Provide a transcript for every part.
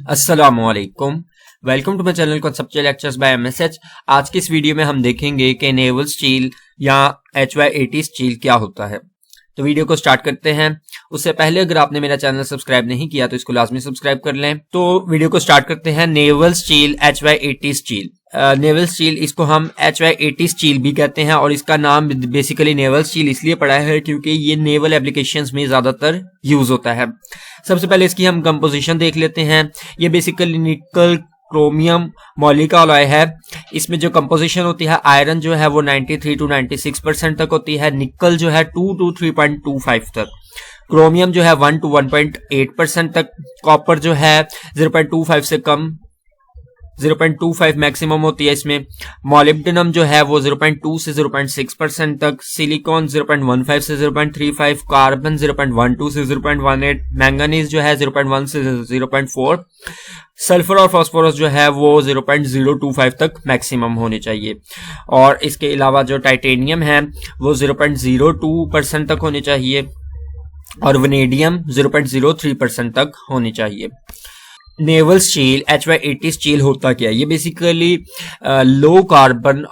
अस्सलामुअलैकुम, welcome to my channel conceptual lectures by MSH. आज की इस वीडियो में हम देखेंगे कि नेवल स्टील या HY80 स्टील क्या होता है। तो वीडियो को स्टार्ट करते हैं। उससे पहले अगर आपने मेरा चैनल सब्सक्राइब नहीं किया तो इसको लाजमी सब्सक्राइब कर लें। तो वीडियो को स्टार्ट करते हैं। Naval steel HY80 steel, naval steel इसको हम HY80 स्टील भी कहते हैं और इसका नाम बेसिकली नेवल स्टील इसलिए पड़ा है क्योंकि ये नेवल एप्लीकेशंस में ज्यादातर यूज होता है। सबसे पहले इसकी हम कंपोजिशन देख लेते हैं। ये बेसिकली निकल क्रोमियम मॉली का अलॉय है। इसमें जो कंपोजिशन होती है, आयरन जो है वो 93 to 96% तक होती है, निकल जो है 2 to 3.25 तक, क्रोमियम जो है 1 to 1.8% तक, कॉपर जो है 0.25 से कम 0.25 मैक्सिमम होती है इसमें, मॉलिब्डेनम जो है वो 0.2 से 0.6% तक, सिलिकॉन 0.15 से 0.35, कार्बन 0.12 से 0.18, मैंगनीज जो है 0.1 से 0.4, सल्फर और फास्फोरस जो है वो 0.025 तक मैक्सिमम होने चाहिए। और इसके अलावा जो टाइटेनियम है वो 0.02% तक होने चाहिए और वनेडियम 0.03% तक होनी चाहिए। नेवल स्टील HY80 स्टील होता क्या है? ये बेसिकली लो कार्बन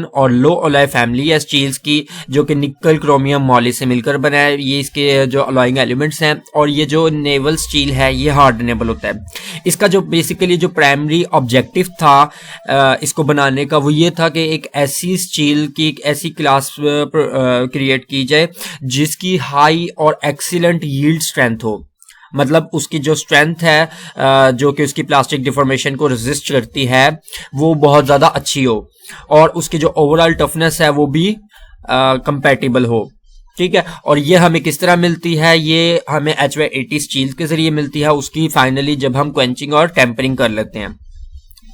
और लो अलॉय फैमिली है स्टील्स की, जो कि निकल क्रोमियम मॉली से मिलकर बना है। ये इसके जो अलॉइंग एलिमेंट्स हैं और ये जो नेवल स्टील है ये हार्डनेबल होता है। इसका जो बेसिकली जो प्राइमरी ऑब्जेक्टिव था इसको बनाने का वो ये था कि एक ऐसी स्टील की एक ऐसी क्लास क्रिएट की जाए जिसकी हाई और एक्सीलेंट यील्ड स्ट्रेंथ हो, मतलब उसकी जो स्ट्रेंथ है जो कि उसकी प्लास्टिक डिफॉर्मेशन को रेजिस्ट करती है वो बहुत ज्यादा अच्छी हो और उसकी जो ओवरऑल टफनेस है वो भी कंपैटिबल हो। ठीक है, और ये हमें किस तरह मिलती है? ये हमें HY80 स्टील के जरिए मिलती है, उसकी फाइनली जब हम क्वेंचिंग और टेम्परिंग कर लेते हैं।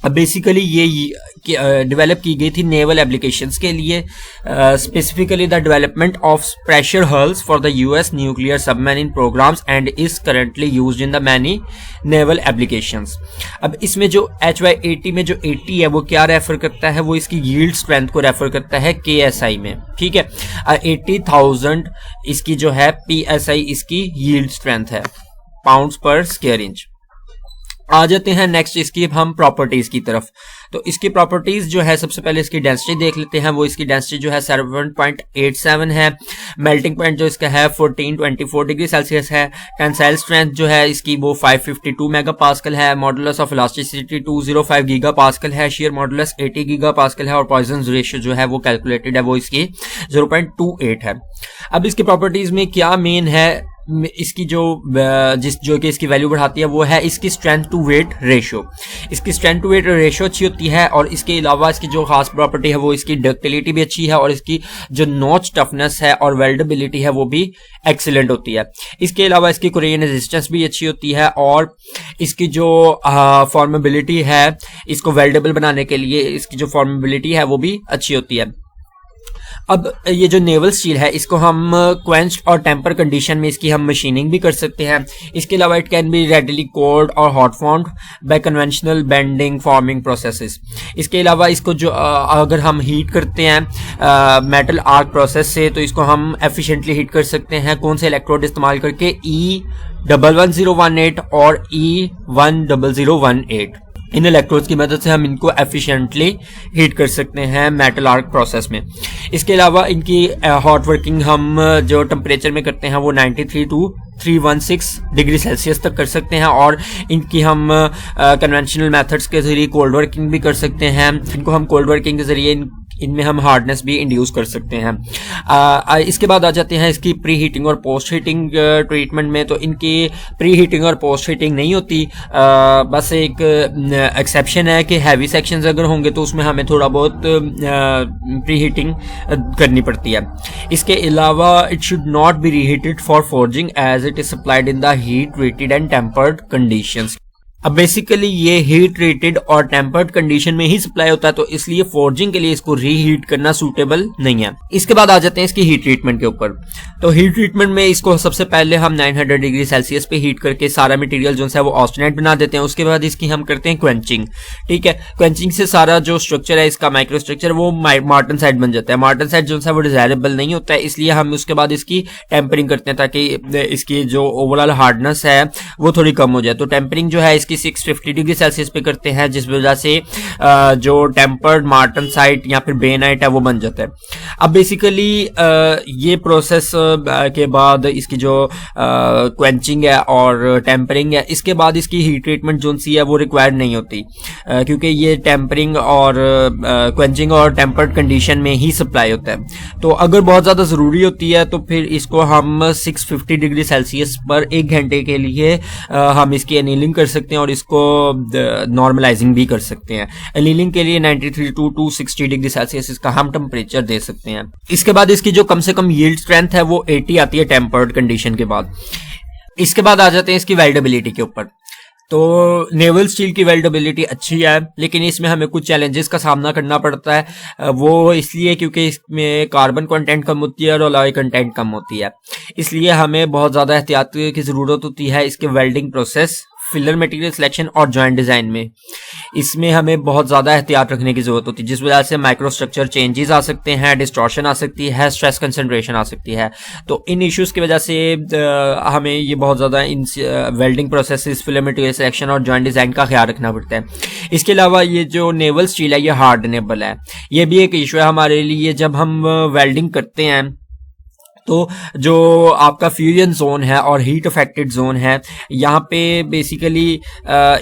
अब बेसिकली ये डेवलप की गई थी नेवल एप्लीकेशंस के लिए, specifically the development of pressure hulls for the US nuclear submarine programs and is currently used in the many naval applications. अब इसमें जो HY80 में जो 80 है वो क्या रेफर करता है? वो इसकी यील्ड स्ट्रेंथ को रेफर करता है KSI में। ठीक है, 80,000 इसकी जो है PSI इसकी यील्ड स्ट्रेंथ है, पाउंड्स पर स्क्वायर इंच। आ जाते हैं नेक्स्ट इसकी हम प्रॉपर्टीज की तरफ। तो इसकी प्रॉपर्टीज जो है, सबसे पहले इसकी डेंसिटी देख लेते हैं। वो इसकी डेंसिटी जो है 7.87 है, मेल्टिंग पॉइंट जो इसका है 1424 डिग्री सेल्सियस है, टेंसाइल स्ट्रेंथ जो है इसकी वो 552 मेगापास्कल है, मॉडुलस ऑफ इलास्टिसिटी 205 गीगापास्कल है, शियर मॉडुलस 80 गीगापास्कल है और पॉइजन रेशियो जो है वो कैलकुलेटेड है वो इसकी 0.28 है। अब इसकी प्रॉपर्टीज में क्या मेन है? इसकी जो कि इसकी वैल्यू बढ़ाती है वो है इसकी स्ट्रेंथ टू वेट रेशियो। इसकी स्ट्रेंथ टू वेट रेशियो अच्छी होती है और इसके अलावा इसकी जो खास प्रॉपर्टी है वो इसकी डक्टिलिटी भी अच्छी है और इसकी जो नॉच टफनेस है और वेल्डेबिलिटी है वो भी एक्सीलेंट होती है। इसके अलावा इसकी कोरिजन रेजिस्टेंस भी अच्छी होती है और इसकी जो फॉर्मेबिलिटी है, इसको वेल्डेबल बनाने के लिए इसकी जो फॉर्मेबिलिटी है वो भी अच्छी होती है। अब ये जो नेवल स्टील है इसको हम क्वेंच्ड और टेम्पर कंडीशन में इसकी हम मशीनिंग भी कर सकते हैं। इसके अलावा it can be readily cold और hot formed by conventional bending forming processes. इसके अलावा इसको जो अगर हम हीट करते हैं मेटल आर्क प्रोसेस से तो इसको हम एफिशिएंटली हीट कर सकते हैं। कौन से इलेक्ट्रोड इस्तेमाल करके? E11018 और E10018। इन इलेक्ट्रोड्स की मदद से हम इनको एफिशिएंटली हीट कर सकते हैं मेटल आर्क प्रोसेस में। इसके अलावा इनकी हॉट वर्किंग हम जो टेम्परेचर में करते हैं वो 93 to 316 डिग्री सेल्सियस तक कर सकते हैं और इनकी हम कन्वेंशनल मेथड्स के जरिए कोल्ड वर्किंग भी कर सकते हैं। इनको हम कोल्ड वर्किंग के जरिए इनमें हम हार्डनेस भी इंड्यूस कर सकते हैं। इसके बाद आ जाते हैं इसकी प्री हीटिंग और पोस्ट हीटिंग ट्रीटमेंट में। तो इनकी प्री हीटिंग और पोस्ट हीटिंग नहीं होती, बस एक एक्सेप्शन है कि हैवी सेक्शंस अगर होंगे तो उसमें हमें थोड़ा बहुत प्री हीटिंग करनी पड़ती है। इसके अलावा it should not be reheated for forging as it is supplied in the heat treated and tempered conditions. अब बेसिकली ये हीट रेटेड और टेम्पर्ड कंडीशन में ही सप्लाई होता है, तो इसलिए फोर्जिंग के लिए इसको रीहीट करना सूटेबल नहीं है। इसके बाद आ जाते हैं इसकी हीट ट्रीटमेंट के ऊपर। तो हीट ट्रीटमेंट में इसको सबसे पहले हम 900 डिग्री सेल्सियस पे हीट करके सारा मटेरियल जो है वो ऑस्टेनाइट बना देते हैं। उसके बाद इसकी हम करते हैं क्वेंचिंग। ठीक है, क्वेंचिंग से सारा जो स्ट्रक्चर है इसका माइक्रो स्ट्रक्चर वो मार्टनसाइट बन जाता है। मार्टनसाइट जो है वो डिजायरेबल नहीं होता है, इसलिए हम उसके बाद इसकी टेम्परिंग करते हैं ताकि इसकी जो ओवरऑल हार्डनेस है वो थोड़ी कम हो जाए। तो टेम्परिंग जो है इसकी 650 डिग्री सेल्सियस पे करते हैं, जिस वजह से जो टेम्पर्ड मार्टनसाइट या फिर बेनाइट है वो बन जाता है। अब बेसिकली ये प्रोसेस के बाद इसकी जो क्वेंचिंग है और टेम्परिंग है, इसके बाद इसकी हीट ट्रीटमेंट जो सी है वो रिक्वायर्ड नहीं होती, क्योंकि ये टेम्परिंग और क्वेंचिंग और टेम्पर्ड कंडीशन में ही सप्लाई होता है। तो अगर बहुत ज़्यादा ज़रूरी होती है तो फिर इसको हम 650 डिग्री सेल्सियस पर 1 घंटे के लिए हम इसकी एनीलिंग कर सकते हैं और इसको नॉर्मलाइजिंग भी कर सकते हैं। एनीलिंग के लिए 93 टू 260 डिग्री सेल्सियस इसका हम टेम्परेचर दे सकते हैं। इसके बाद इसकी जो कम से कम यील्ड स्ट्रेंथ है वो 80 आती है टेम्पर्ड कंडीशन के बाद। इसके बाद आ जाते हैं इसकी वेल्डेबिलिटी के ऊपर। तो नेवल स्टील की वेल्डेबिलिटी अच्छी है, लेकिन इसमें हमें कुछ चैलेंजेस का सामना करना पड़ता है। वो इसलिए क्योंकि इसमें कार्बन कंटेंट कम होती है और अलॉय कंटेंट कम होती है, इसलिए हमें बहुत ज़्यादा एहतियात की ज़रूरत होती है इसके welding process, filler material selection और जॉइंट डिज़ाइन में। इसमें हमें बहुत ज़्यादा एहतियात रखने की ज़रूरत होती है, जिस वजह से माइक्रो स्ट्रक्चर चेंजेस आ सकते हैं, डिस्टॉर्शन आ सकती है, स्ट्रेस कंसंट्रेशन आ सकती है। तो इन इश्यूज़ की वजह से हमें ये बहुत ज़्यादा इन welding process, filler material selection और जॉइंट डिज़ाइन का ख्याल रखना पड़ता है। इसके अलावा ये जो नेवल स्टील है ये हार्डनेबल है, ये भी एक इशू है हमारे लिए। जब हम वेल्डिंग करते हैं तो जो आपका फ्यूजन जोन है और हीट अफेक्टेड जोन है, यहाँ पे बेसिकली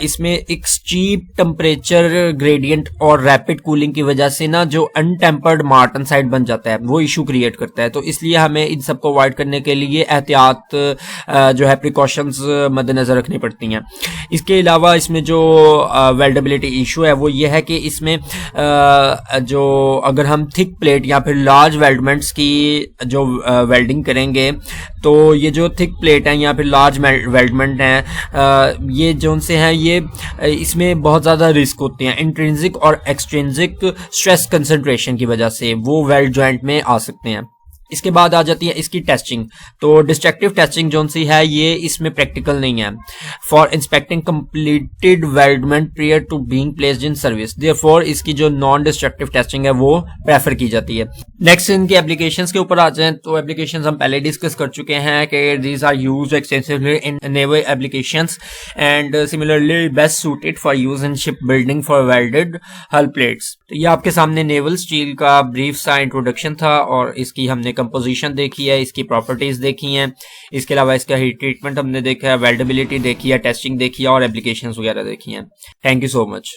इसमें एक स्टीप टेम्परेचर ग्रेडियंट और रैपिड कूलिंग की वजह से ना जो अनटेम्पर्ड मार्टनसाइट बन जाता है वो इशू क्रिएट करता है। तो इसलिए हमें इन सबको अवॉइड करने के लिए एहतियात जो है प्रिकॉशंस मद्देनजर रखनी पड़ती हैं। इसके अलावा इसमें जो वेल्डेबिलिटी इशू है वो ये है कि इसमें जो अगर हम थिक प्लेट या फिर लार्ज वेल्डमेंट्स की जो वेल्डिंग करेंगे तो ये जो थिक प्लेट है या फिर लार्ज वेल्डमेंट हैं, ये जो से हैं ये इसमें बहुत ज़्यादा रिस्क होते हैं। इंट्रिंसिक और एक्सट्रिंसिक स्ट्रेस कंसंट्रेशन की वजह से वो वेल्ड जॉइंट में आ सकते हैं। इसके बाद आ जाती है इसकी टेस्टिंग। तो डिस्ट्रक्टिव टेस्टिंग जो सी है ये इसमें प्रैक्टिकल नहीं है। For inspecting completed weldment prior to being placed in service, therefore इसकी जो नॉन डिस्ट्रक्टिव टेस्टिंग है वो प्रेफर की जाती है। नेक्स्ट इनके एप्लीकेशंस के ऊपर आ जाएं तो एप्लीकेशंस हम पहले डिस्कस कर चुके हैं कि these are used extensively in naval applications and similarly best suited for use in ship building for welded hull plates. तो ये आपके सामने नेवल स्टील का ब्रीफ सा इंट्रोडक्शन था और इसकी हमने कंपोजिशन देखी है, इसकी प्रॉपर्टीज देखी हैं, इसके अलावा इसका हीट ट्रीटमेंट हमने देखा है, वेल्डेबिलिटी देखी है, टेस्टिंग देखी है और एप्लीकेशंस वगैरह देखी हैं। Thank you so much.